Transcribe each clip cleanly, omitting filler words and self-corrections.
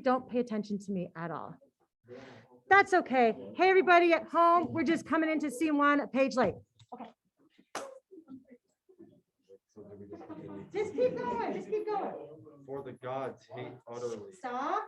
don't pay attention to me at all. That's okay. Hey, everybody at home, we're just coming into scene one, a page late. Okay. Just keep going, just keep going. For the gods hate utterly. Stop.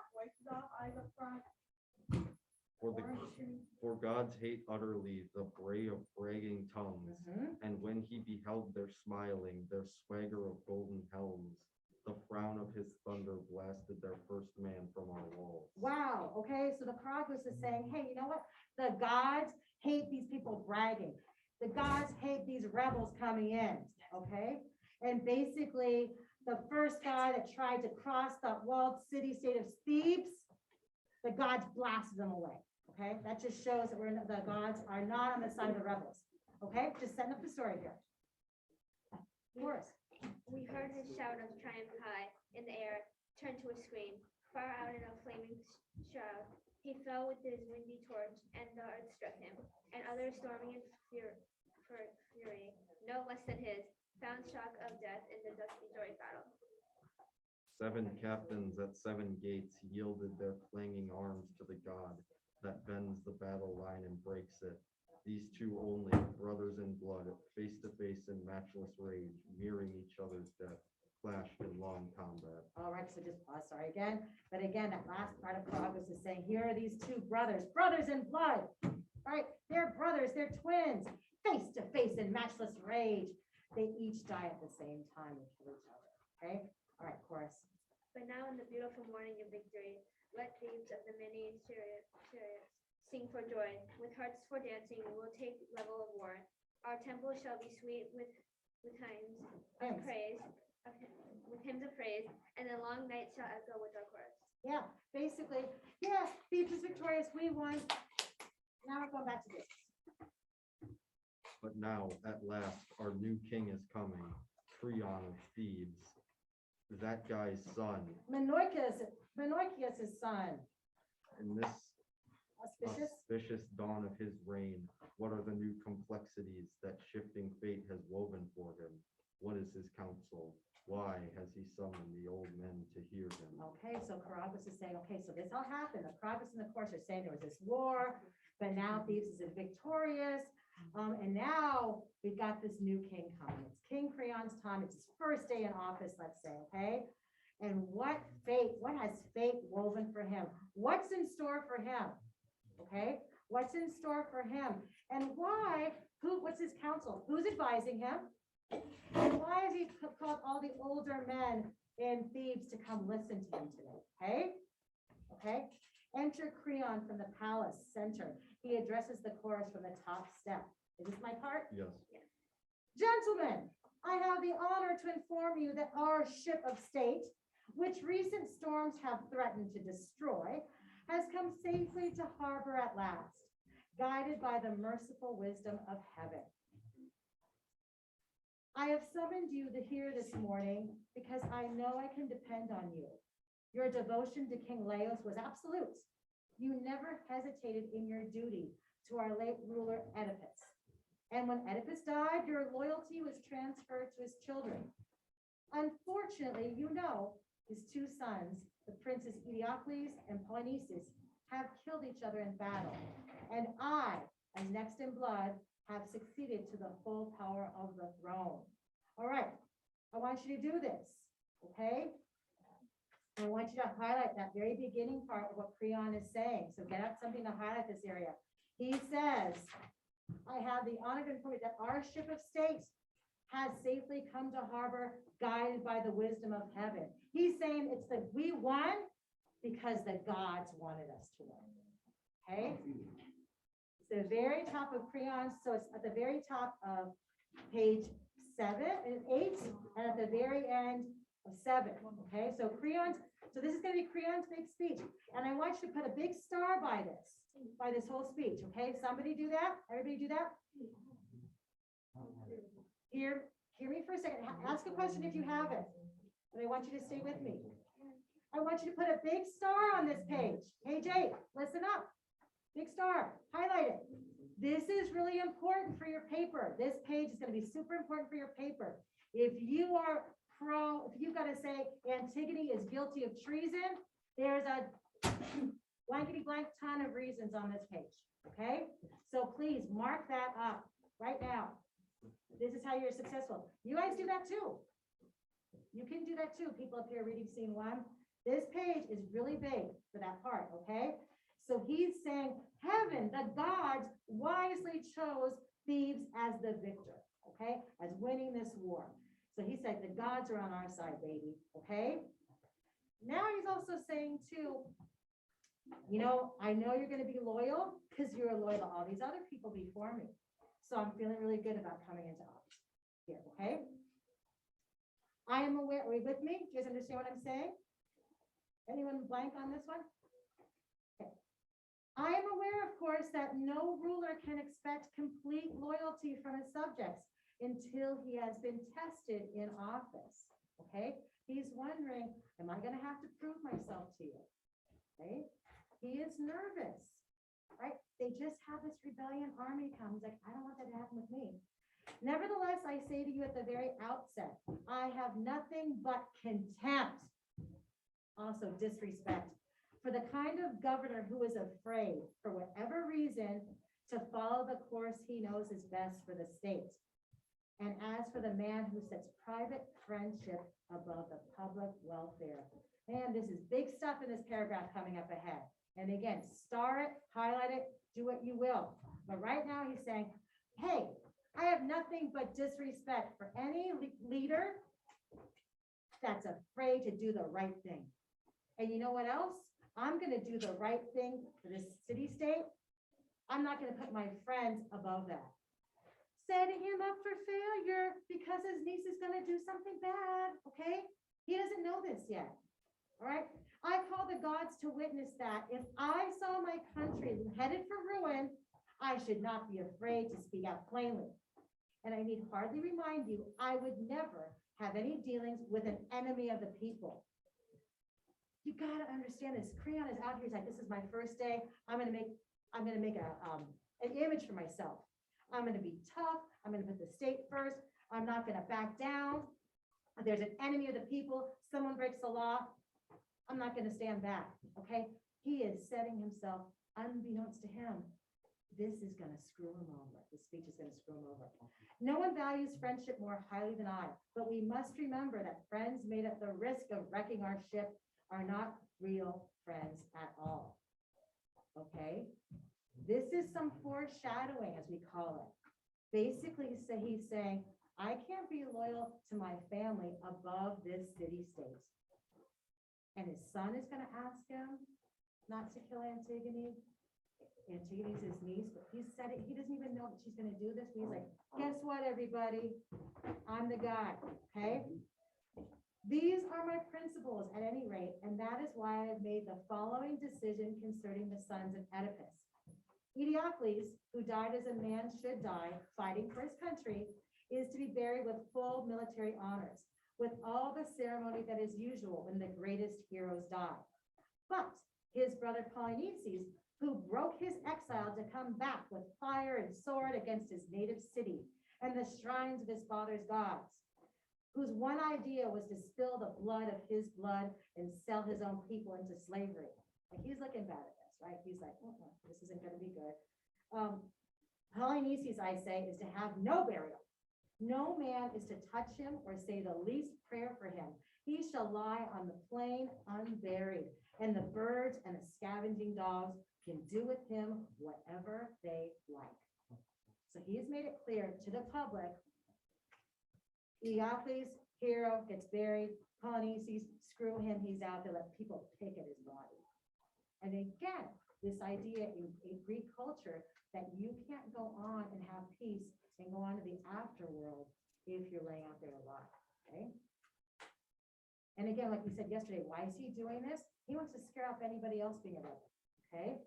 For gods hate utterly the bray of bragging tongues, and when he beheld their smiling, their swagger of golden helms, the frown of his thunder blasted their first man from our walls. Wow. Okay. So the Chronicles is saying, hey, you know what? The gods hate these people bragging. The gods hate these rebels coming in. Okay. And basically, the first guy that tried to cross the walled city state of Thebes, the gods blasted them away. Okay. That just shows that the gods are not on the side of the rebels. Okay. Just setting up the story here. Yours. We heard his shout of triumph high in the air, turned to a scream, far out in a flaming shroud. He fell with his windy torch, and the earth struck him, and others storming in fury, no less than his, found shock of death in the dusty joy battle. 7 captains at 7 gates yielded their clanging arms to the god that bends the battle line and breaks it. These two only, brothers in blood, face to face in matchless rage, mirroring each other's death, clashed in long combat. All right, so just pause, sorry again. But again, that last part of Chronicles is saying, here are these two brothers in blood. All right, they're brothers, they're twins, face to face in matchless rage. They each die at the same time and kill each other. Okay, all right, chorus. But now in the beautiful morning of victory, let thieves of the many chariots sing for joy. With hearts for dancing, we will take level of war. Our temple shall be sweet with hymns of praise, with hymns of praise, and the long night shall echo with our chorus. Yeah, basically, yeah, Thebes is victorious, we won. Now we're going back to this. But now, at last, our new king is coming, Creon of Thebes, that guy's son. Meneuchus' son. In this auspicious dawn of his reign, what are the new complexities that shifting fate has woven for him? What is his counsel? Why has he summoned the old men to hear him? Okay, so Chronicles is saying, okay, so this all happened. The Chronicles and the course are saying there was this war, but now Thebes is victorious. And now we've got this new king coming. It's King Creon's time. It's his first day in office, let's say, okay? And what has fate woven for him? What's in store for him? Okay, what's in store for him? And what's his counsel? Who's advising him? And why has he called all the older men in Thebes to come listen to him today? Okay. Enter Creon from the palace center. He addresses the chorus from the top step. Is this my part? Yes. Gentlemen, I have the honor to inform you that our ship of state, which recent storms have threatened to destroy, has come safely to harbor at last, guided by the merciful wisdom of heaven. I have summoned you here this morning because I know I can depend on you. Your devotion to King Laos was absolute. You never hesitated in your duty to our late ruler Oedipus. And when Oedipus died, your loyalty was transferred to his children. Unfortunately, you know, his two sons, the princes Eteocles and Polynices, have killed each other in battle. And I, as next in blood, have succeeded to the full power of the throne. All right, I want you to do this, okay? I want you to highlight that very beginning part of what Creon is saying. So get out something to highlight this area. He says, I have the honor to inform you that our ship of state has safely come to harbor, guided by the wisdom of heaven. He's saying it's that we won because the gods wanted us to win. Okay? It's the very top of Creon. So it's at the very top of page 7 and 8, and at the very end of 7. Okay, so this is going to be Creon's big speech, and I want you to put a big star by this whole speech. Okay, somebody do that. Everybody do that. Hear me for a second. Ask a question if you have it, but I want you to stay with me. I want you to put a big star on this page. Page 8. Listen up. Big star. Highlight it. This is really important for your paper. This page is going to be super important for your paper. If you've got to say Antigone is guilty of treason, There's a blankety blank ton of reasons on this page, okay? So please mark that up right now. This is how you're successful. You guys do that too. You can do that too, people up here reading scene one. This page is really big for that part, okay? So he's saying, heaven, the gods wisely chose Thebes as the victor, okay? As winning this war. So he said, the gods are on our side, baby, okay? Now he's also saying too, you know, I know you're gonna be loyal because you're loyal to all these other people before me. So I'm feeling really good about coming into office here, okay? I am aware, are you with me? Do you guys understand what I'm saying? Anyone blank on this one? Okay. I am aware, of course, that no ruler can expect complete loyalty from his subjects until he has been tested in office, okay? He's wondering, am I gonna have to prove myself to you, okay? He is nervous, right? They just have this rebellion army come. He's like, I don't want that to happen with me. Nevertheless, I say to you at the very outset, I have nothing but contempt, also disrespect, for the kind of governor who is afraid, for whatever reason, to follow the course he knows is best for the state. And as for the man who sets private friendship above the public welfare. Man, this is big stuff in this paragraph coming up ahead. And again, star it, highlight it, do what you will. But right now he's saying, hey, I have nothing but disrespect for any leader that's afraid to do the right thing. And you know what else? I'm going to do the right thing for this city-state. I'm not going to put my friends above that. Setting him up for failure because his niece is going to do something bad, okay? He doesn't know this yet, all right? I call the gods to witness that if I saw my country headed for ruin, I should not be afraid to speak out plainly. And I need hardly remind you, I would never have any dealings with an enemy of the people. You gotta understand this. Creon is out here. He's like, this is my first day. I'm gonna make an image for myself. I'm gonna be tough. I'm gonna put the state first. I'm not gonna back down. There's an enemy of the people. Someone breaks the law. I'm not gonna stand back. Okay? He is setting himself, unbeknownst to him. This is gonna screw him over. This speech is gonna screw him over. No one values friendship more highly than I, but we must remember that friends made at the risk of wrecking our ship are not real friends at all. Okay? This is some foreshadowing, as we call it. Basically, he's saying, I can't be loyal to my family above this city-state. And his son is gonna ask him not to kill Antigone. Antigone's his niece, but he said it, he doesn't even know that she's gonna do this. He's like, guess what, everybody? I'm the guy, okay? These are my principles at any rate, and that is why I've made the following decision concerning the sons of Oedipus. Eteocles, who died as a man should die, fighting for his country, is to be buried with full military honors, with all the ceremony that is usual when the greatest heroes die. But his brother Polynices, who broke his exile to come back with fire and sword against his native city and the shrines of his father's gods, whose one idea was to spill the blood of his blood and sell his own people into slavery. Like, he's looking bad at this, right? He's like, this isn't going to be good. Polynices, I say, is to have no burial. No man is to touch him or say the least prayer for him. He shall lie on the plain unburied, and the birds and the scavenging dogs can do with him whatever they like. So he has made it clear to the public, Eteocles, hero, gets buried. Polynices, screw him, he's out there, let people pick at his body. And again, this idea in Greek culture that you can't go on and have peace and go on to the afterworld if you're laying out there alive, okay? And again, like we said yesterday, why is he doing this? He wants to scare off anybody else being a rebel, okay?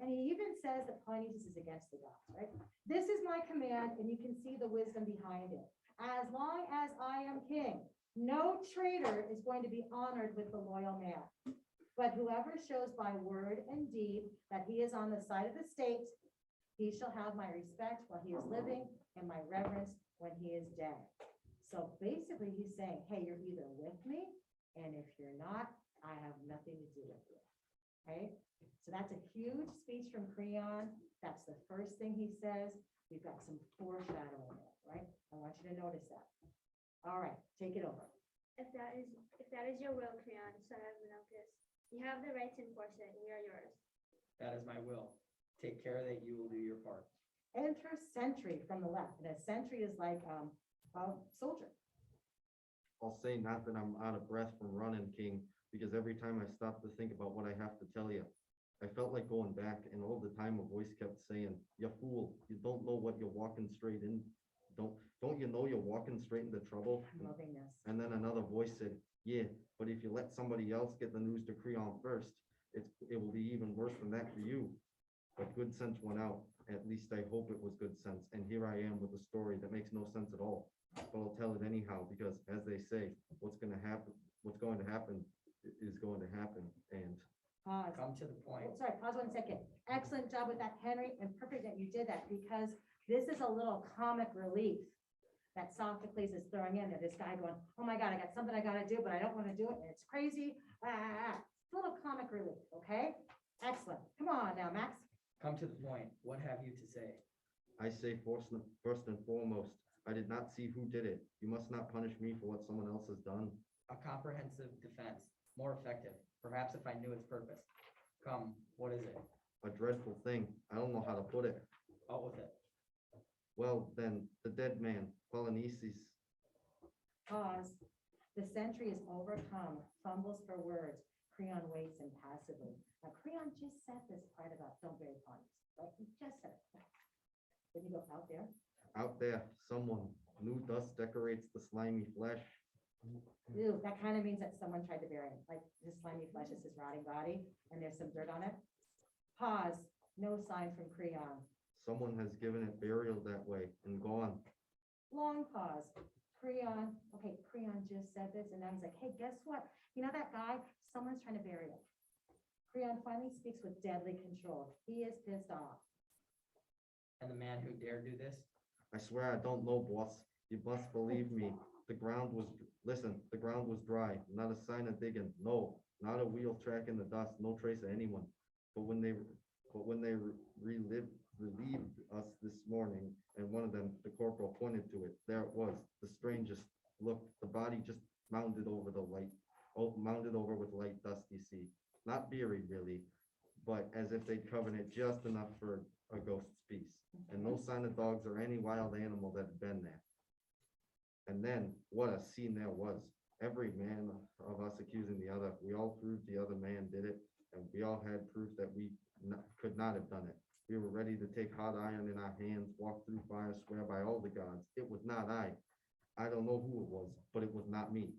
And he even says that Polynices is against the gods, right? This is my command, and you can see the wisdom behind it. As long as I am king, no traitor is going to be honored with the loyal man. But whoever shows by word and deed that he is on the side of the state, he shall have my respect while he is living and my reverence when he is dead. So basically he's saying, hey, you're either with me, and if you're not, I have nothing to do with it. Okay, so that's a huge speech from Creon. That's the first thing he says. We've got some foreshadowing there, right? I want you to notice that. All right, take it over. If that is your will, Creon, son of Menelcus, you have the right to enforce it. We are yours. That is my will. Take care that you will do your part. Enter sentry from the left. And a sentry is like a soldier. I'll say not that I'm out of breath from running, King, because every time I stop to think about what I have to tell you, I felt like going back, and all the time a voice kept saying, "You fool, you don't know what you're walking straight in. Don't you know you're walking straight into trouble?" I'm loving this. And then another voice said, "Yeah, but if you let somebody else get the news to Creon first, it will be even worse than that for you." But good sense went out. At least I hope it was good sense. And here I am with a story that makes no sense at all. But I'll tell it anyhow, because as they say, what's going to happen is going to happen. And Pause. Come to the point. Oh, sorry, pause 1 second. Excellent job with that, Henry, and perfect that you did that, because this is a little comic relief that Sophocles is throwing in there. This guy going, oh my God, I got something I gotta do, but I don't wanna do it, and it's crazy. It's a little comic relief, okay? Excellent. Come on now, Max. Come to the point. What have you to say? I say first and foremost, I did not see who did it. You must not punish me for what someone else has done. A comprehensive defense, more effective, perhaps if I knew its purpose. Come, what is it? A dreadful thing. I don't know how to put it. Out with it. Well, then, the dead man, Polynices. Pause. The sentry is overcome, fumbles for words. Creon waits impassively. Now, Creon just said this part about don't bury pawns, right? He just said it. Then you go out there. Out there, someone, new dust decorates the slimy flesh. Ew, that kind of means that someone tried to bury him, like his slimy flesh is his rotting body, and there's some dirt on it. Pause. No sign from Creon. Someone has given it burial that way and gone. Long pause. Creon, okay, Creon just said this, and now he's like, hey, guess what? You know that guy? Someone's trying to bury him. Creon finally speaks with deadly control. He is pissed off. And the man who dared do this? I swear I don't know, boss. You must believe me. The ground was dry, not a sign of digging. No, not a wheel track in the dust, no trace of anyone. But when they relieved us this morning, and one of them, the corporal, pointed to it, there it was, the strangest look. The body just mounded over with light dust, you see. Not buried really, but as if they'd covered it just enough for a ghost's piece. And no sign of dogs or any wild animal that had been there. And then what a scene there was. Every man of us accusing the other. We all proved the other man did it, and we all had proof that we could not have done it. We were ready to take hot iron in our hands, walk through fire, swear by all the gods. It was not I. I don't know who it was, but it was not me.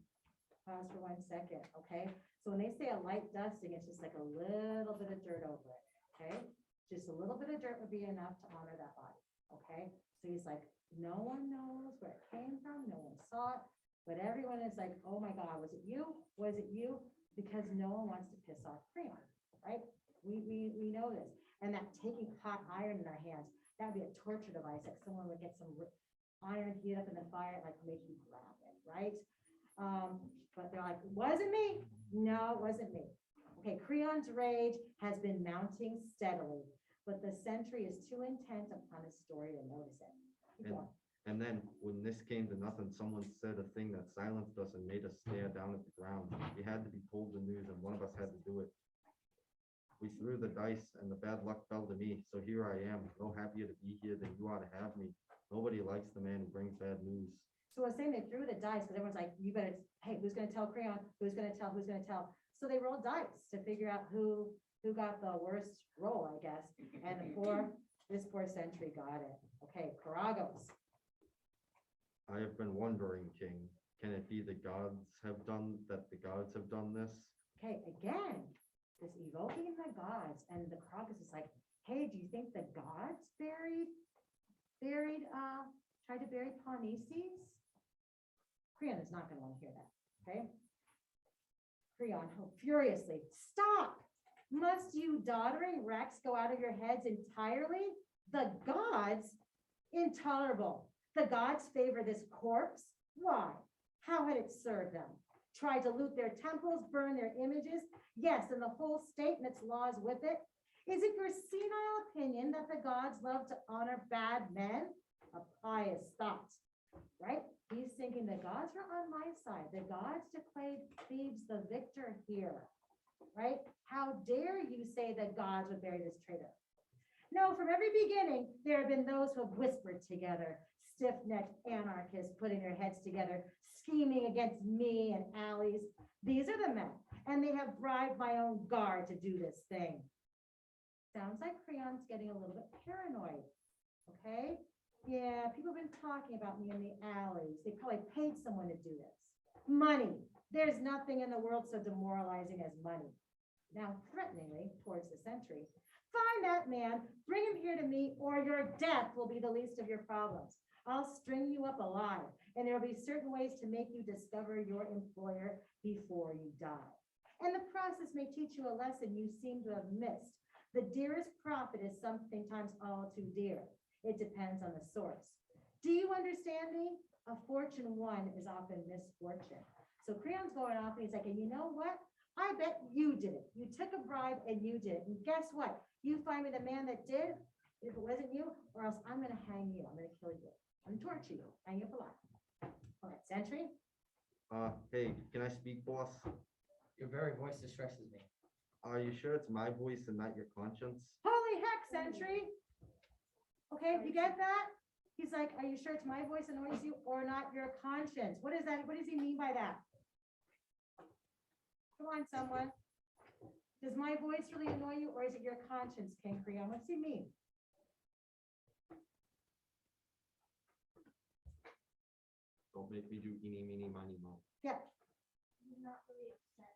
Pause for 1 second, okay? So when they say a light dusting, it's just like a little bit of dirt over it, okay? Just a little bit of dirt would be enough to honor that body, okay? So he's like, no one knows where it came from, no one saw it, but everyone is like, oh my God, was it you? Was it you? Because no one wants to piss off Creon, right? We know this. And that taking hot iron in our hands, that'd be a torture device, like someone would get some iron heat up in the fire, like make you grab it, right? But they're like, wasn't me? No, it wasn't me. Okay, Creon's rage has been mounting steadily, but the sentry is too intent upon his story to notice it. Keep going. And then when this came to nothing, someone said a thing that silenced us and made us stare down at the ground. We had to be told the news, and one of us had to do it. We threw the dice, and the bad luck fell to me. So here I am, no happier to be here than you ought to have me. Nobody likes the man who brings bad news. So I was saying they threw the dice, because everyone's like, you better, hey, who's gonna tell Creon? Who's gonna tell? Who's gonna tell? So they rolled dice to figure out who got the worst roll, I guess. And this poor sentry got it. Okay, Karagos. I have been wondering, King, can it be the gods have done this? Okay, again, this evoking the gods, and the Karagos is like, hey, do you think the gods tried to bury Polynices? Creon is not gonna want to hear that, okay? Creon, furiously, stop! Must you doddering wrecks go out of your heads entirely? The gods? Intolerable. The gods favor this corpse? Why? How had it served them? tried to loot their temples, burn their images. Yes, and the whole state and its laws with it. Is it your senile opinion that the gods love to honor bad men? A pious thought, right? He's thinking the gods are on my side. The gods declared Thebes the victor here, right? How dare you say that gods would bury this traitor? No, from every beginning, there have been those who have whispered together, stiff-necked anarchists putting their heads together, scheming against me and allies. These are the men, and they have bribed my own guard to do this thing. Sounds like Creon's getting a little bit paranoid, okay? Yeah, people have been talking about me in the alleys. They probably paid someone to do this. Money. There's nothing in the world so demoralizing as money. Now, threateningly, towards the sentry, find that man, bring him here to me, or your death will be the least of your problems. I'll string you up alive, and there will be certain ways to make you discover your employer before you die. And the process may teach you a lesson you seem to have missed. The dearest profit is sometimes all too dear. It depends on the source. Do you understand me? A fortune won is often misfortune. So Creon's going off and he's like, and you know what? I bet you did it. You took a bribe and you did it. And guess what? You find me the man that did, if it wasn't you, or else I'm going to hang you. I'm going to kill you. I'm going to torture you. Hang you up alive. All right, sentry. Hey, can I speak, boss? Your very voice distresses me. Are you sure it's my voice and not your conscience? Holy heck, sentry. Okay, you get that? He's like, are you sure it's my voice annoys you or not your conscience? What is that? What does he mean by that? Come on, someone. Does my voice really annoy you or is it your conscience, King Creon? What's he mean? Don't make me do eeny, meeny, miny, mo. Yeah. I'm not really upset.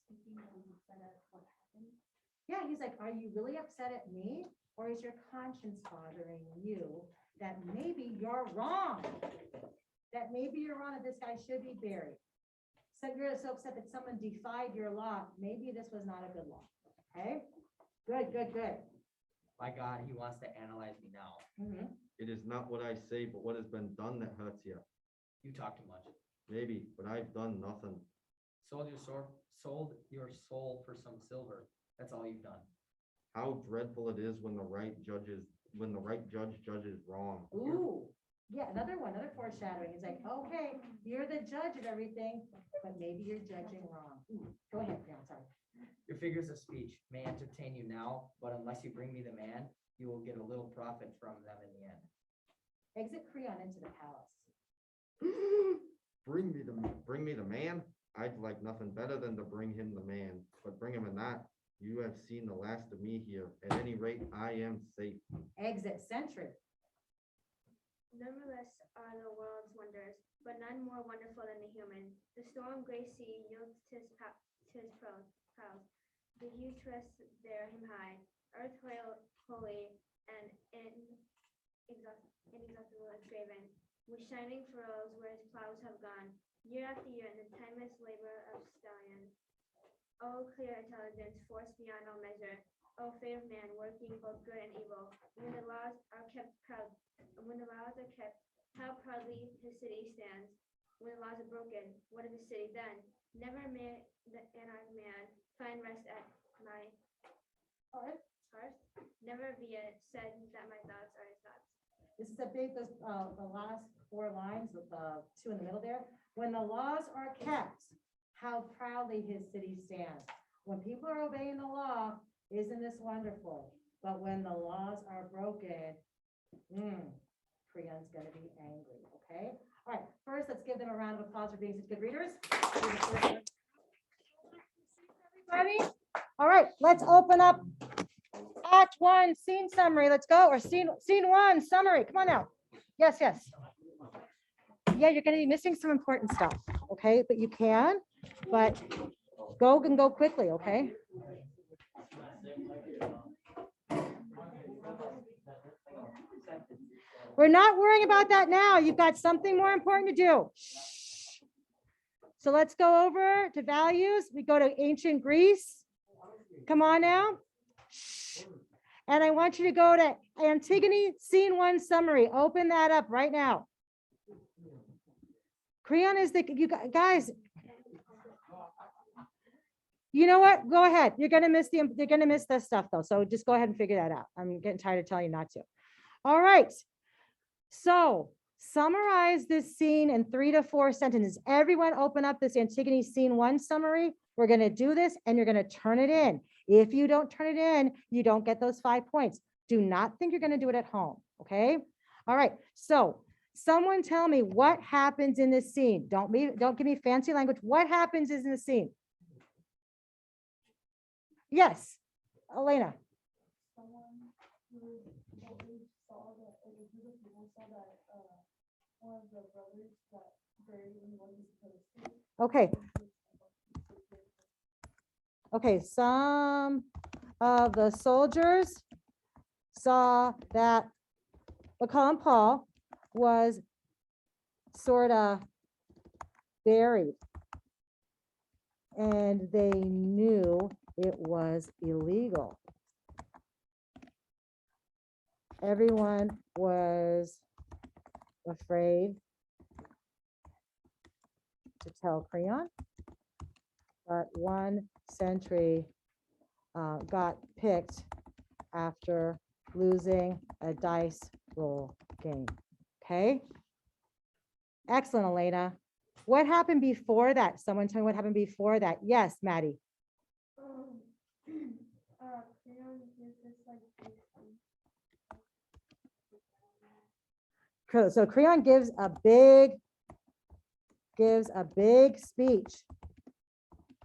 Speaking of upset at what happened. Yeah, he's like, are you really upset at me? Or is your conscience bothering you that maybe you're wrong? That maybe you're wrong that this guy should be buried. So you're so upset that someone defied your law. Maybe this was not a good law. Okay? Good, good, good. My God, he wants to analyze me now. Mhm. It is not what I say, but what has been done that hurts you. You talk too much. Maybe, but I've done nothing. Sold your soul for some silver. That's all you've done. How dreadful it is when the right judge judges wrong. Ooh, yeah, another foreshadowing. He's like, okay, you're the judge of everything, but maybe you're judging wrong. Ooh, go ahead, Creon, sorry. Your figures of speech may entertain you now, but unless you bring me the man, you will get a little profit from them in the end. Exit Creon into the palace. Bring me the man. I'd like nothing better than to bring him the man, but bring him or not, you have seen the last of me here. At any rate, I am safe. Exit sentry. Numberless are the world's wonders, but none more wonderful than the human. The storm gray sea yields tis prows. The huge rests there him high. Earth holy and inexhaustible is graven, with shining furrows where his plows have gone, year after year in the timeless labor of stallion. O clear intelligence, force beyond all measure. O fate of man, working both good and evil. When the laws are kept, how proudly his city stands. When the laws are broken, what of his city then? Never may the anarch man find rest at my hearth. Never be it said that my thoughts are his thoughts. This is the last 4 lines with the 2 in the middle there. When the laws are kept, how proudly his city stands. When people are obeying the law, isn't this wonderful? But when the laws are broken, Creon's gonna be angry, okay? All right, first, let's give them a round of applause for being such good readers. Everybody? All right, let's open up Act 1, scene summary. Let's go, or scene 1, summary. Come on now. Yes, yes. Yeah, you're gonna be missing some important stuff, okay? But you can, but go quickly, okay? We're not worrying about that now. You've got something more important to do. Shh. So let's go over to values. We go to ancient Greece. Come on now. Shh. And I want you to go to Antigone Scene 1 summary. Open that up right now. Creon is guys. You know what? Go ahead. You're gonna miss this stuff though. So just go ahead and figure that out. I'm getting tired of telling you not to. All right. So summarize this scene in 3 to 4 sentences. Everyone open up this Antigone Scene 1 summary. We're gonna do this and you're gonna turn it in. If you don't turn it in, you don't get those 5 points. Do not think you're gonna do it at home, okay? All right, so someone tell me what happens in this scene. Don't give me fancy language. What happens in the scene? Yes, Elena. Okay. Okay, some of the soldiers saw that, we'll call him Paul, was sort of buried. And they knew it was illegal. Everyone was afraid to tell Creon, but one sentry got picked after losing a dice roll game. Okay. Excellent, Elena. What happened before that? Someone tell me what happened before that. Yes, Maddie. So Creon gives a big speech.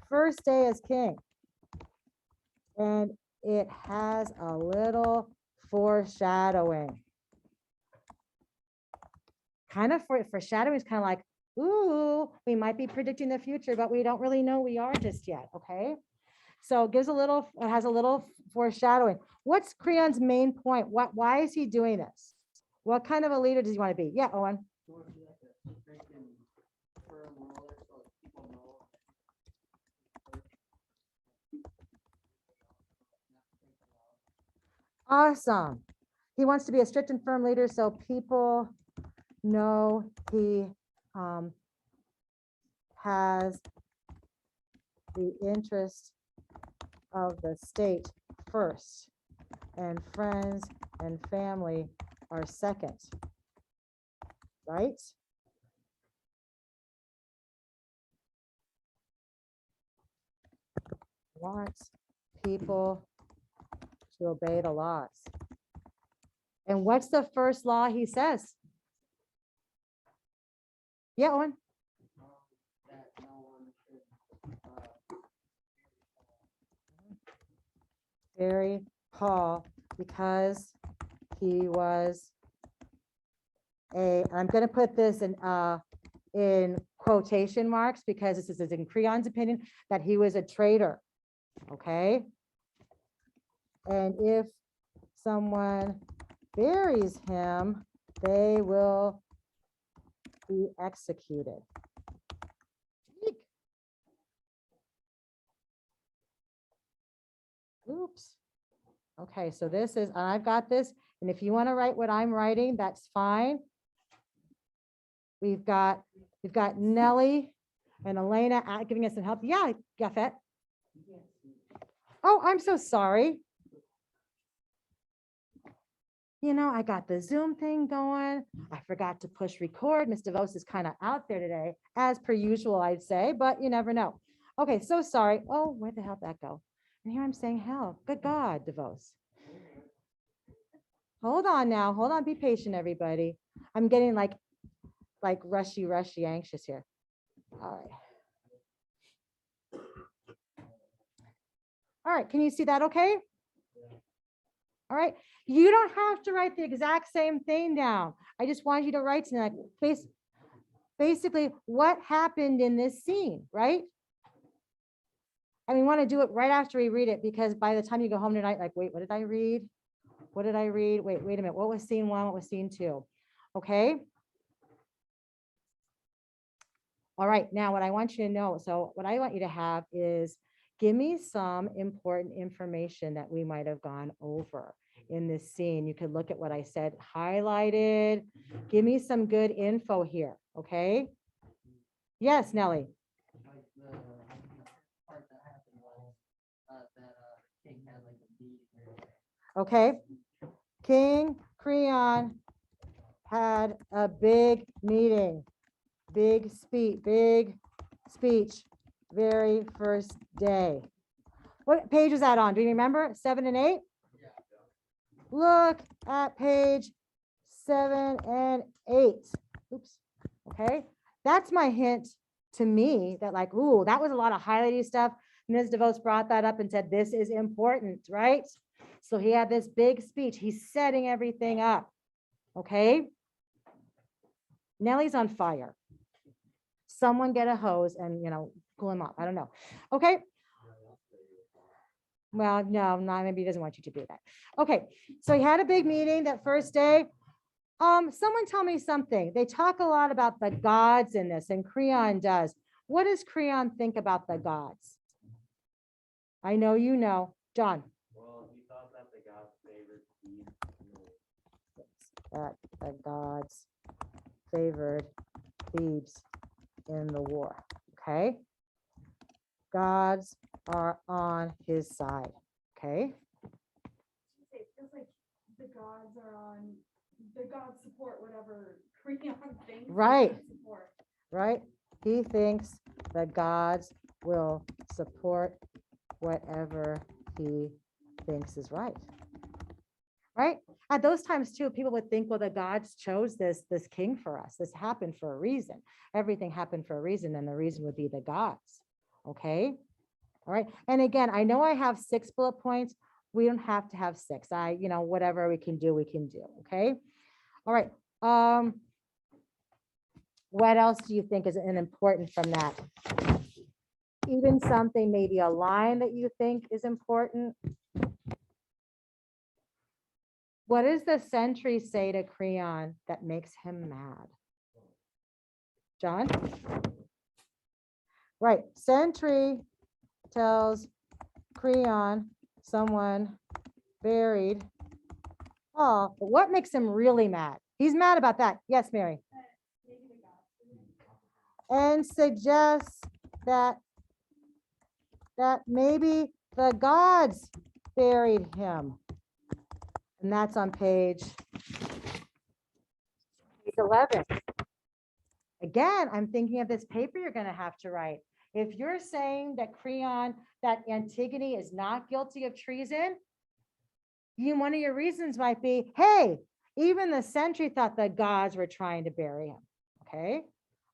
First day as king. And it has a little foreshadowing. Kind of foreshadowing is kind of like, ooh, we might be predicting the future, but we don't really know we are just yet, okay? So it has a little foreshadowing. What's Creon's main point? Why is he doing this? What kind of a leader does he want to be? Yeah, Owen. Awesome. He wants to be a strict and firm leader so people know he has the interest of the state first, and friends and family are second, right? Wants people to obey the laws. And what's the first law he says? Yeah, Owen. Bury Paul because he was I'm going to put this in quotation marks because this is in Creon's opinion, that he was a traitor. Okay. And if someone buries him, they will be executed. Oops. Okay, so this is, I've got this, and if you want to write what I'm writing, that's fine. We've got Nellie and Elena giving us some help. Yeah, Gaffet. Oh, I'm so sorry. You know, I got the Zoom thing going. I forgot to push record. Ms. DeVos is kind of out there today, as per usual, I'd say, but you never know. Okay, so sorry. Oh, where the hell did that go? And here I'm saying hell. Good God, DeVos. Hold on now. Hold on. Be patient, everybody. I'm getting like rushy, anxious here. All right. All right. Can you see that okay? All right. You don't have to write the exact same thing down. I just want you to write something like basically what happened in this scene, right? And we want to do it right after we read it, because by the time you go home tonight, like, wait, what did I read? What did I read? Wait a minute. What was scene 1? What was scene 2? Okay. All right. Now what I want you to know, so what I want you to have is give me some important information that we might have gone over in this scene. You could look at what I said, highlighted. Give me some good info here. Okay. Yes, Nellie. Like the part that happened was, the king had like a meeting or Okay. King Creon had a big meeting, big speech, very first day. What page is that on? Do you remember? 7 and 8? Yeah. Look at page 7 and 8. Oops. Okay. That's my hint to me that like, ooh, that was a lot of highlighting stuff. Ms. DeVos brought that up and said, this is important, right? So he had this big speech. He's setting everything up. Okay. Nellie's on fire. Someone get a hose and, pull him up. I don't know. Okay. Well, no, maybe he doesn't want you to do that. Okay. So he had a big meeting that first day. Someone tell me something. They talk a lot about the gods in this, and Creon does. What does Creon think about the gods? I know you know. John. Well, he thought that the gods favored Thebes. That the gods favored Thebes in the war. Okay. Gods are on his side. Okay. It feels like the gods support whatever Creon thinks. Right. Support. Right. He thinks the gods will support whatever he thinks is right. Right. At those times too, people would think, well, the gods chose this king for us. This happened for a reason. Everything happened for a reason, and the reason would be the gods. Okay. All right. And again, I know I have 6 bullet points. We don't have to have 6. Whatever we can do, we can do. Okay. All right. What else do you think is important from that? Even something, maybe a line that you think is important. What does the sentry say to Creon that makes him mad? John? Right. Sentry tells Creon someone buried Paul. But what makes him really mad? He's mad about that. Yes, Mary. And suggests that maybe the gods buried him. And that's on page 11. Again, I'm thinking of this paper you're going to have to write. If you're saying that that Antigone is not guilty of treason, one of your reasons might be, hey, even the sentry thought the gods were trying to bury him. Okay.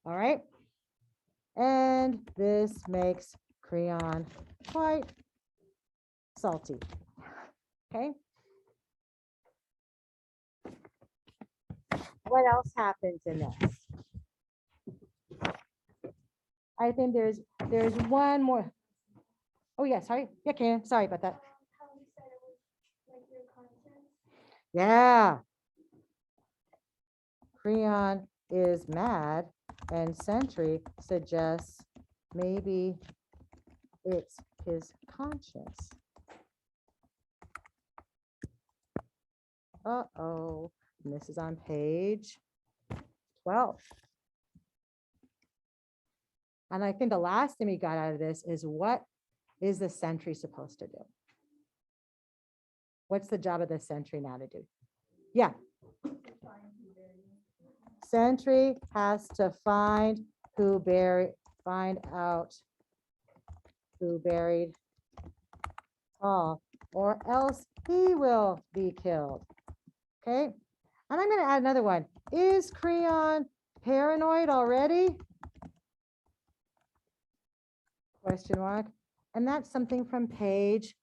All right. And this makes Creon quite salty. Okay. What else happens in this? I think there's one more. Oh yeah, sorry. Yeah, Karen, sorry about that. How you said it was like your conscience. Yeah. Creon is mad, and Sentry suggests maybe it's his conscience. Uh-oh. And this is on page 12. And I think the last thing we got out of this is, what is the sentry supposed to do? What's the job of the sentry now to do? Yeah. Sentry has to find out who buried Paul, or else he will be killed. Okay. And I'm going to add another one. Is Creon paranoid already? Question mark. And that's something from page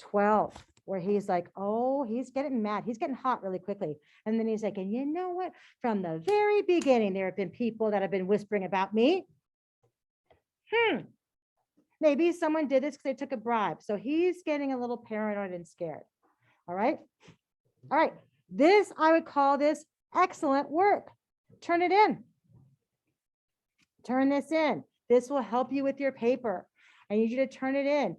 12, where he's like, oh, he's getting mad. He's getting hot really quickly. And then he's like, and you know what? From the very beginning, there have been people that have been whispering about me. Maybe someone did this because they took a bribe. So he's getting a little paranoid and scared. All right. All right. This, I would call this excellent work. Turn it in. Turn this in. This will help you with your paper. I need you to turn it in.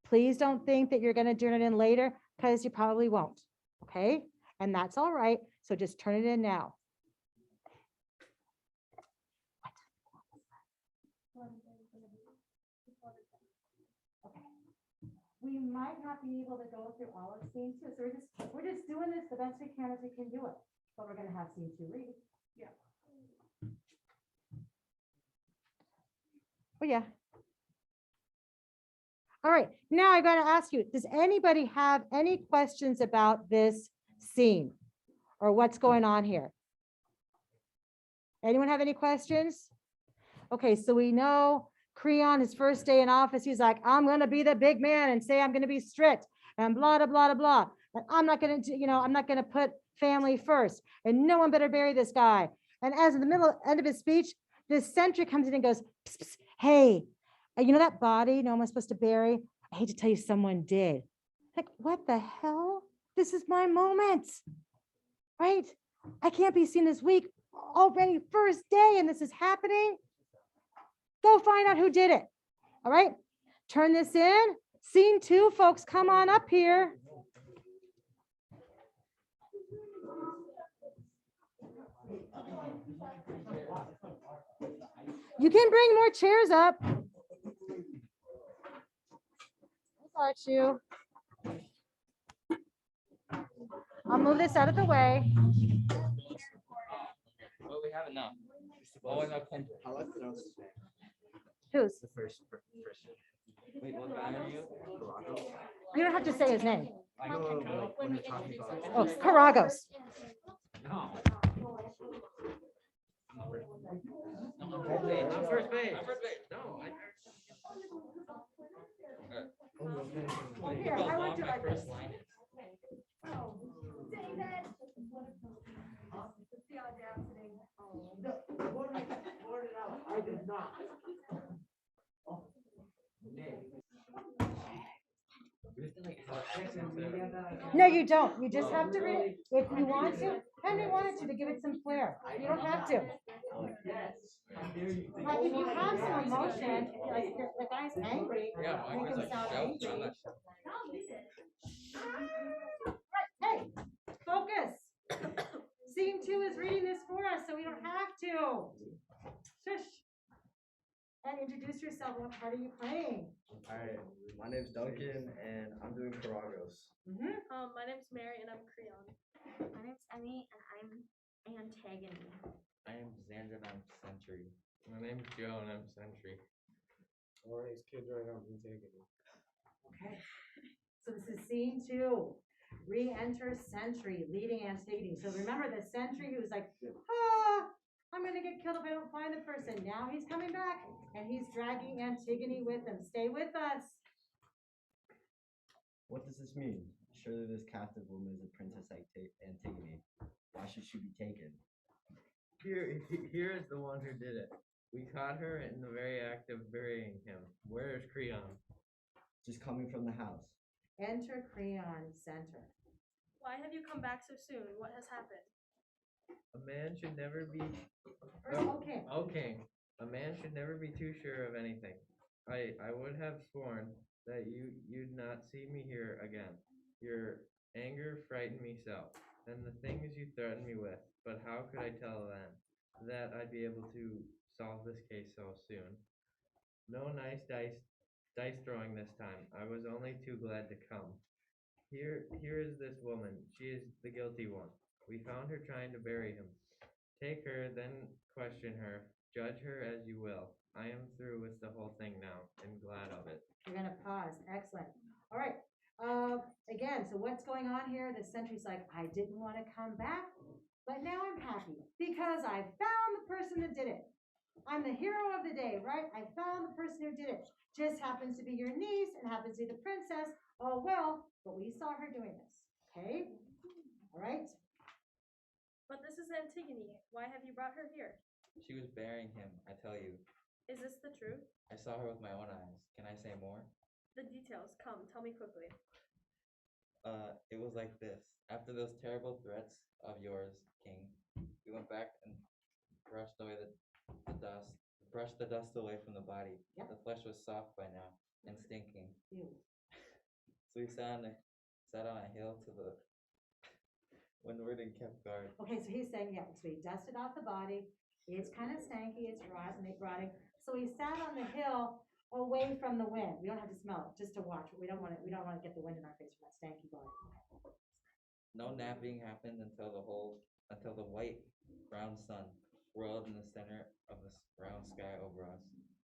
Please don't think that you're going to turn it in later, because you probably won't. Okay. And that's all right. So just turn it in now. we might not be able to go through all of scene two, so we're just doing this the best we can as we can do it, but we're gonna have scene two read. Yeah. Oh, yeah. All right, now I gotta ask you, does anybody have any questions about this scene or what's going on here? Anyone have any questions? Okay, so we know Creon, his first day in office, he's like, I'm gonna be the big man and say I'm gonna be strict and blah, blah, blah, blah. And I'm not gonna, I'm not gonna put family first and no one better bury this guy. And as in the end of his speech, this sentry comes in and goes, "Psst, psst, hey, you know that body no one's supposed to bury? I hate to tell you someone did." Like, what the hell? This is my moment, right? I can't be seen this week already, first day, and this is happening. Go find out who did it. All right, turn this in. Scene two, folks, come on up here. You can bring more chairs up. I got you. I'll move this out of the way. Well, we have it now. Oh, I got Kendra. I like the notes. Who's? The first. Wait, what guy are you? You don't have to say his name. I know when you're talking about. Oh, Caragos. No. I'm first base. No, Here, I want you like this. The audacity. I did not. No, you don't. You just have to read. If you want to, Henry wanted to give it some flair. You don't have to. Like if you have some emotion, like the guy's angry, make him sound angry. Hey, focus. Scene two is reading this for us, so we don't have to. Shush. And introduce yourself. What part are you playing? Alright, my name's Duncan and I'm doing Caragos. My name's Mary and I'm Creon. My name's Emmy and I'm Antigone. I am Xander and I'm Sentry. My name's Joe and I'm Sentry. My name's Kendra and I'm Antigone. Okay. So this is scene two. Re-enter Sentry, leading Antigone. So remember the Sentry who's like, I'm gonna get killed if I don't find the person. Now he's coming back and he's dragging Antigone with him. Stay with us. What does this mean? Surely this captive woman is a princess Antigone. Why should she be taken? Here is the one who did it. We caught her in the very act of burying him. Where is Creon? Just coming from the house. Enter Creon Center. Why have you come back so soon? What has happened? A man should never be. Okay. Okay. A man should never be too sure of anything. I would have sworn that you'd not see me here again. Your anger frightened me so, and the things you threatened me with. But how could I tell then that I'd be able to solve this case so soon? No nice dice throwing this time. I was only too glad to come. Here is this woman. She is the guilty one. We found her trying to bury him. Take her, then question her. Judge her as you will. I am through with the whole thing now and glad of it. You're gonna pause. Excellent. All right. Again, so what's going on here? The sentry's like, I didn't want to come back, but now I'm happy because I found the person that did it. I'm the hero of the day, right? I found the person who did it. Just happens to be your niece and happens to be the princess. Oh, well, but we saw her doing this. Okay. All right. But this is Antigone. Why have you brought her here? She was burying him, I tell you. Is this the truth? I saw her with my own eyes. Can I say more? The details. Come, tell me quickly. It was like this. After those terrible threats of yours, King, we went back and brushed away the dust. Brushed the dust away from the body. Yep. The flesh was soft by now and stinking. Ew. So we sat on a hill to the windward and kept guard. Okay, so he's saying, yeah, so he dusted off the body. It's kind of stanky, it's rotting. So he sat on the hill away from the wind. We don't have to smell it, just to watch. We don't want to get the wind in our face from that stanky body. No napping happened until the white brown sun whirled in the center of the brown sky over us.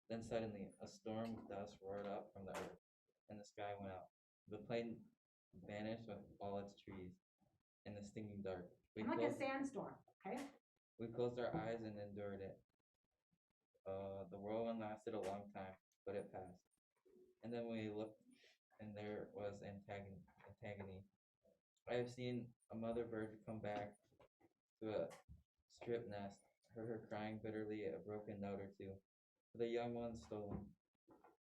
Then suddenly a storm of dust roared up from the earth, and the sky went out. The plain vanished with all its trees in the stinging dark. Like a sandstorm, okay? We closed our eyes and endured it. The whirlwind lasted a long time, but it passed. And then we looked, and there was Antigone. I have seen a mother bird come back to a strip nest, heard her crying bitterly a broken note or two, for the young ones stolen.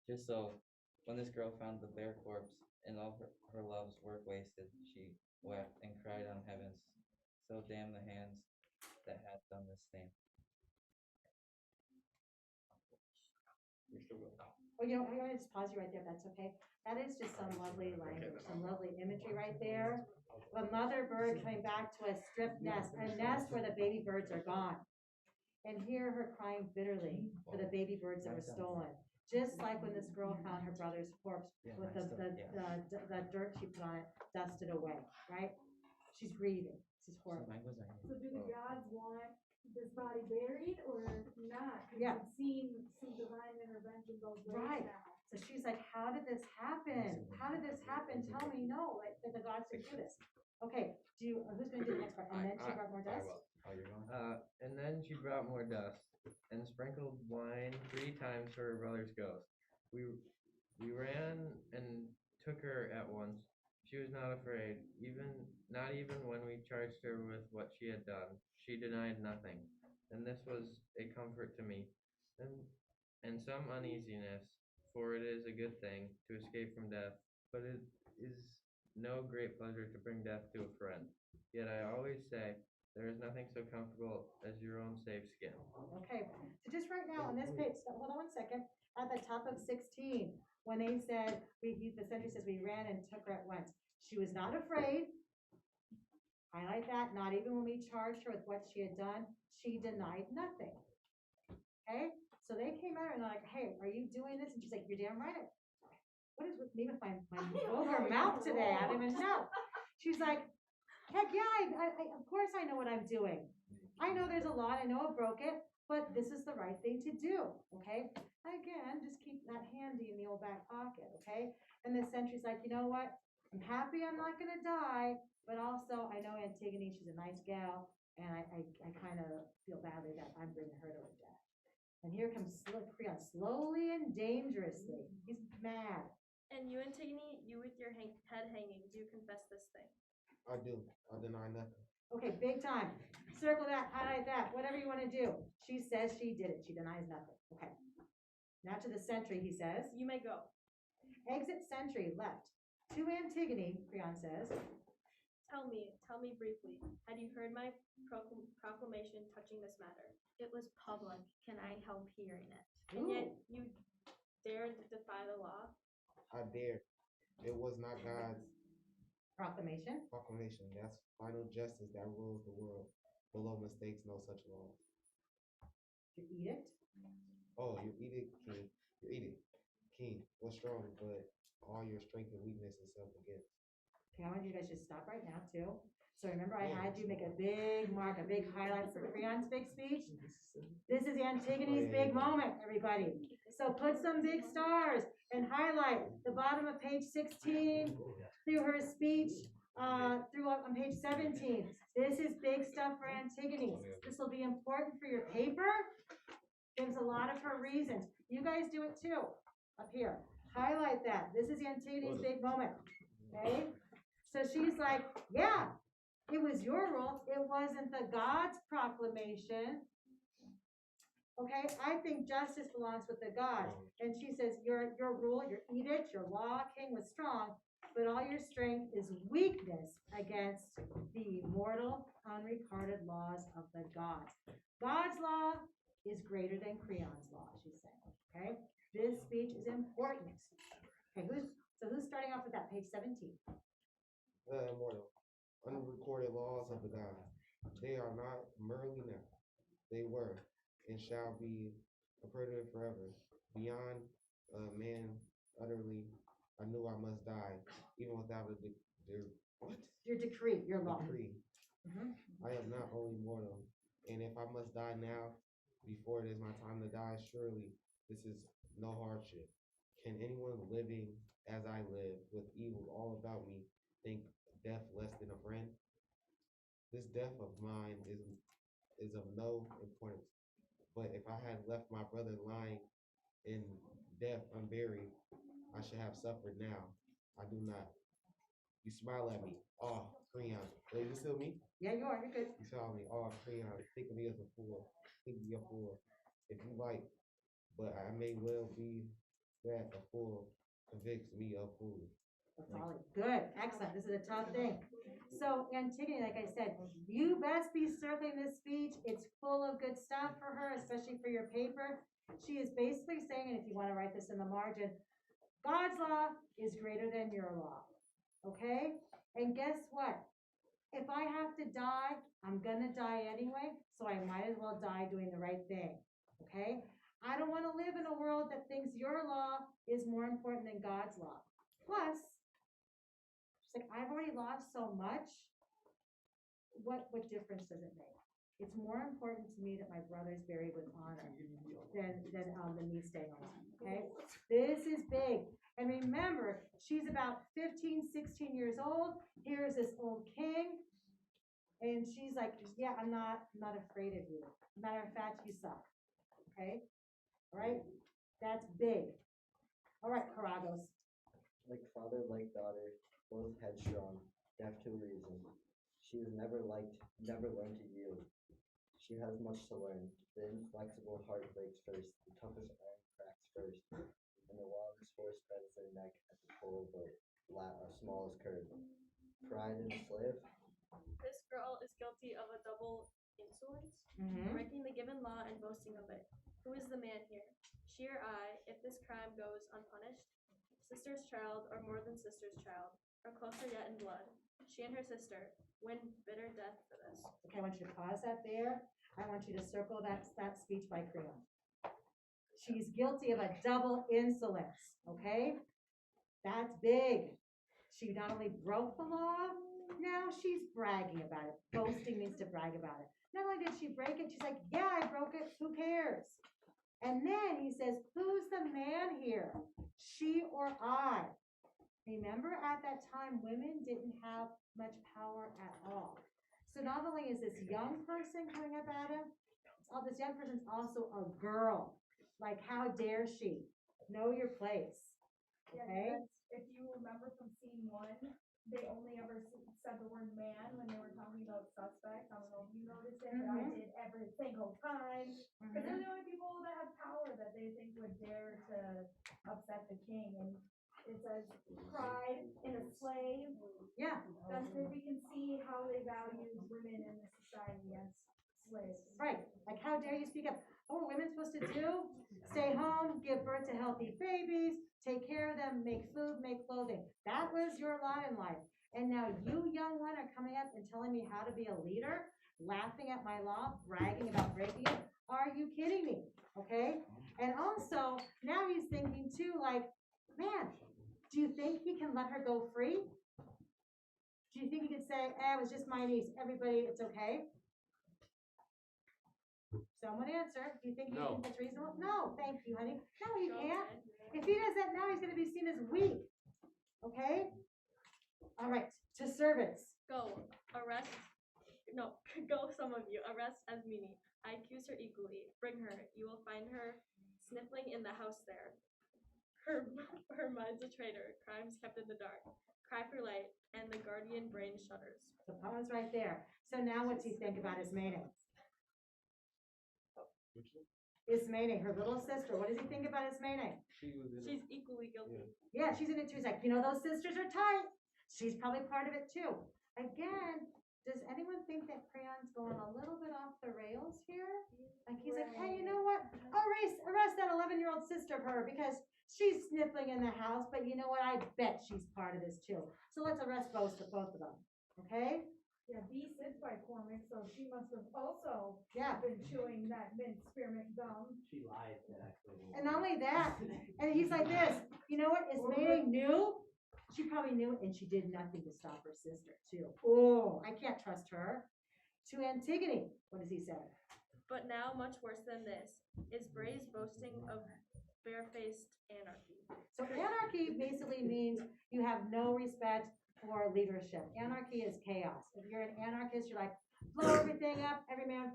Just so, when this girl found the bare corpse and all her love's work wasted, she wept and cried on heavens. So damn the hands that had done this thing. You're still going now. Oh, I'm gonna just pause you right there, if that's okay. That is just some lovely language, some lovely imagery right there. A mother bird coming back to a stripped nest, a nest where the baby birds are gone. And hear her crying bitterly for the baby birds that were stolen. Just like when this girl found her brother's corpse with the dirt she put on it dusted away, right? She's grieving. This is horrible. So do the gods want this body buried or not? 'Cause Yeah. I've seen some divine intervention both ways Right. now. So she's like, how did this happen? How did this happen? Tell me, no, like, that the gods could do this. Okay, who's gonna do the next part? And then she brought more dust? Oh, you're going? And then she brought more dust and sprinkled wine 3 times for her brother's ghost. We ran and took her at once. She was not afraid, not even when we charged her with what she had done. She denied nothing, and this was a comfort to me, and some uneasiness, for it is a good thing to escape from death, but it is no great pleasure to bring death to a friend. Yet I always say, there is nothing so comfortable as your own safe skin. Okay, so just right now on this page, so hold on one second, at the top of 16, when they said, the sentry says, we ran and took her at once. She was not afraid. Highlight that, not even when we charged her with what she had done, she denied nothing. Okay, so they came at her and they're like, hey, are you doing this? And she's like, you're damn right. What is with me with my vulgar mouth today? I don't even know. She's like, heck yeah, of course I know what I'm doing. I know there's a lot, I know I broke it, but this is the right thing to do, okay? Again, just keep that handy in the old back pocket, okay? And the sentry's like, you know what? I'm happy I'm not gonna die, but also I know Antigone, she's a nice gal, and I kind of feel badly that I'm bringing her to her death. And here comes Creon, slowly and dangerously. He's mad. And you, Antigone, you with your head hanging, do you confess this thing? I do. I deny nothing. Okay, big time. Circle that, highlight that, whatever you want to do. She says she did it. She denies nothing. Okay. Now to the sentry, he says. You may go. Exit sentry left. To Antigone, Creon says. Tell me briefly, had you heard my proclamation touching this matter? It was public. Can I help hearing it? And yet you dared to defy the law? I dare. It was not God's Proclamation. proclamation. That's final justice that rules the world. Below mistakes, no such law. Your edict. Oh, your edict, king. Your edict, king, was strong, but all your strength and weakness is self against. Okay, I want you guys to stop right now too. So remember I had you make a big mark, a big highlight for Creon's big speech. This is Antigone's big moment, everybody. So put some big stars and highlight the bottom of page 16 through her speech, through on page 17. This is big stuff for Antigone. This will be important for your paper. Gives a lot of her reasons. You guys do it too, up here. Highlight that. This is Antigone's big moment, okay? So she's like, yeah, it was your rule. It wasn't the God's proclamation. Okay, I think justice belongs with the gods. And she says, your rule, your edict, your law, king, was strong, but all your strength is weakness against the immortal, unrecorded laws of the gods. God's law is greater than Creon's law, she's saying. Okay, this speech is important. Okay, who's starting off with that? Page 17. The immortal, unrecorded laws of the gods. They are not merely now. They were and shall be a predator forever, beyond man, utterly, I knew I must die, even without what? Your decree, your law. Decree. Mhm. I am not only mortal, and if I must die now, before it is my time to die, surely this is no hardship. Can anyone living as I live, with evil all about me, think death less than a friend? This death of mine is of no importance. But if I had left my brother lying in death unburied, I should have suffered now. I do not. You smile at me. Oh, Creon. Wait, is this still me? Yeah, you are, you're good. You saw me. Oh, Creon. Think of me as a fool. Think me a fool. If you like, but I may well be that a fool convicts me of fooling. That's all. Good, excellent. This is a tough thing. So Antigone, like I said, you best be circling this speech. It's full of good stuff for her, especially for your paper. She is basically saying, and if you want to write this in the margin, God's law is greater than your law. Okay? And guess what? If I have to die, I'm gonna die anyway, so I might as well die doing the right thing. Okay? I don't want to live in a world that thinks your law is more important than God's law. Plus, she's like, I've already lost so much. What difference does it make? It's more important to me that my brother's buried with honor than me staying on. Okay? This is big. And remember, she's about 15, 16 years old. Here's this old king. And she's like, yeah, I'm not afraid of you. Matter of fact, you suck. Okay? All right? That's big. All right, Caragos. Like father, like daughter, both headstrong, deaf to reason. She has never learned to yield. She has much to learn. The inflexible heart breaks first, the toughest iron cracks first, and the wildest horse bends their neck at the pull of the smallest curve. Pride and slave. This girl is guilty of a double insolence, Mm-hmm. breaking the given law and boasting of it. Who is the man here? She or I, if this crime goes unpunished? Sister's child, or more than sister's child, or closer yet in blood. She and her sister win bitter death for this. Okay, I want you to pause that there. I want you to circle that speech by Creon. She's guilty of a double insolence, okay? That's big. She not only broke the law, now she's bragging about it. Boasting means to brag about it. Not only did she break it, she's like, yeah, I broke it. Who cares? And then he says, who's the man here? She or I? Remember, at that time, women didn't have much power at all. So not only is this young person coming up at him, this young person's also a girl. Like, how dare she? Know your place. Okay? Yeah, if you remember from scene 1, they only ever said the word man when they were talking about suspects. I don't know if you noticed it, but I did every single time. Because they're the only people that have power that they think would dare to upset the king. And it says pride in a slave. Yeah. That's where we can see how they value women in the society as slaves. Right. Like, how dare you speak up? Oh, what are women supposed to do? Stay home, give birth to healthy babies, take care of them, make food, make clothing. That was your lot in life. And now you, young one, are coming up and telling me how to be a leader, laughing at my law, bragging about breaking it. Are you kidding me? Okay? And also, now he's thinking too, like, man, do you think he can let her go free? Do you think he could say, it was just my niece, everybody, it's okay? Someone answer. Do you think No. that's reasonable? No, thank you, honey. No, he can't. If he does that now, he's going to be seen as weak. Okay? All right, to servants. Go, arrest. No, go some of you. Arrest Esmini. I accuse her equally. Bring her. You will find her sniffling in the house there. Her mind's a traitor. Crimes kept in the dark. Cry for light, and the guardian brain shudders. So pause right there. So now what do you think about Ismene? Ismene, her little sister. What does he think about Ismene? She's equally guilty. Yeah, she's in it too. He's like, those sisters are tight. She's probably part of it too. Again, does anyone think that Creon's going a little bit off the rails here? Like he's like, hey, you know what? Arrest that 11-year-old sister of her because she's sniffling in the house, but you know what? I bet she's part of this too. So let's arrest both of them. Okay? Yeah, B sits by Cormac, so she must have also Yeah. been chewing that mint spearmint gum. She lied to actually. And not only that, and he's like this, you know what, Ismene knew, she probably knew, and she did nothing to stop her sister too. Oh, I can't trust her. To Antigone, what does he say? But now, much worse than this, is Bray's boasting of barefaced anarchy. So anarchy basically means you have no respect for leadership. Anarchy is chaos. If you're an anarchist, you're like, blow everything up, every man,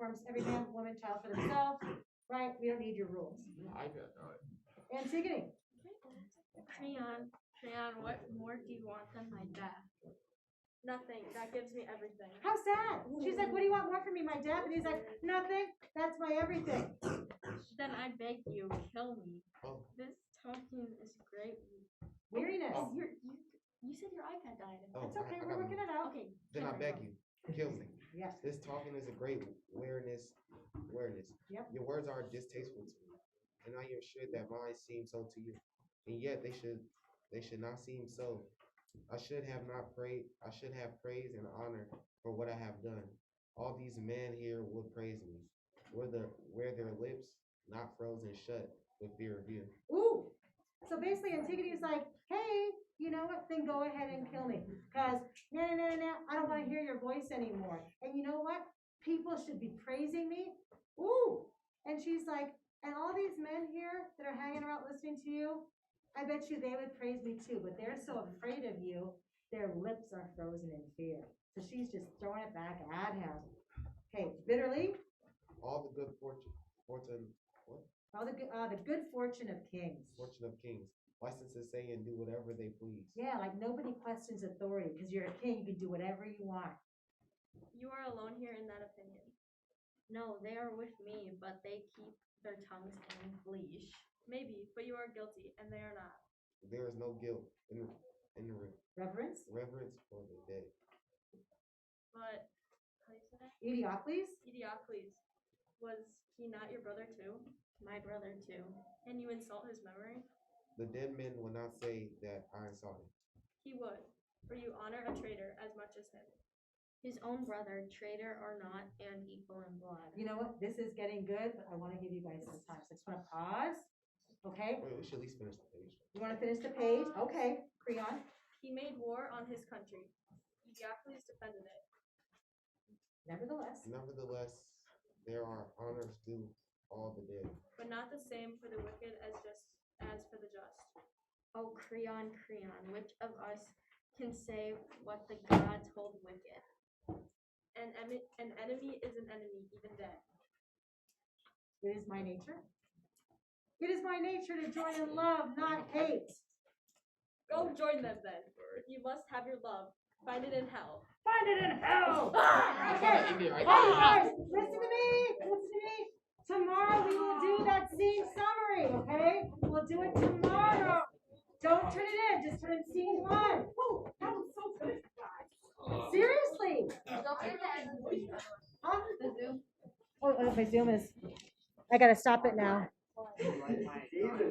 woman, child for themselves, right? We don't need your rules. I got that. Antigone, Creon, what more do you want than my death? Nothing. That gives me everything. how sad. She's like, what do you want more from me, my death? And he's like, nothing, that's my everything. Then I beg you, kill me. Oh. This talking is great. Weariness. Oh, you said your iPad died. Oh, It's okay, I we're got working one. it out. Okay. Then I beg you, kill me. Yes. This talking is a great awareness. Yep. Your words are distasteful to me, and I am sure that mine seem so to you. And yet they should not seem so. I should have praise and honor for what I have done. All these men here would praise me. Were their lips not frozen shut with fear of you. Ooh. So basically Antigone's like, hey, you know what? Then go ahead and kill me. Because no, I don't want to hear your voice anymore. And you know what? People should be praising me. Ooh. And she's like, and all these men here that are hanging around listening to you, I bet you they would praise me too, but they're so afraid of you, their lips are frozen in fear. So she's just throwing it back at him. Okay, bitterly, All the good what? all the good fortune of kings. Fortune of kings. License to say and do whatever they please. Yeah, like nobody questions authority because you're a king, you can do whatever you want. You are alone here in that opinion. No, they are with me, but they keep their tongues in leash. Maybe, but you are guilty, and they are not. There is no guilt in Reverence? reverence for the dead. But, how do you say that? Idiocles? Idiocles, was he not your brother too? My brother too. And you insult his memory? The dead men will not say that I insult him. He would, for you honor a traitor as much as him. His own brother, traitor or not, and equal in blood. You know what? This is getting good, but I want to give you guys some time. So I just want to pause. Okay? Wait, we should at least finish the page. You want to finish the page? Okay. Creon. He made war on his country. Idiocles defended it. Nevertheless, there are honors due all the dead. But not the same for the wicked as for the just. Oh, Creon, which of us can say what the gods hold wicked? An enemy is an enemy, even dead. it is my nature. It is my nature to join in love, not hate. Go join them then. If you must have your love, find it in hell. Find it in hell. Okay. Hey guys, listen to me. Tomorrow we will do that scene summary, okay? We'll do it tomorrow. Don't turn it in, just turn in scene 1. Oh, that was so good, guys. Seriously. Huh? Oh, my Zoom is. I gotta stop it now.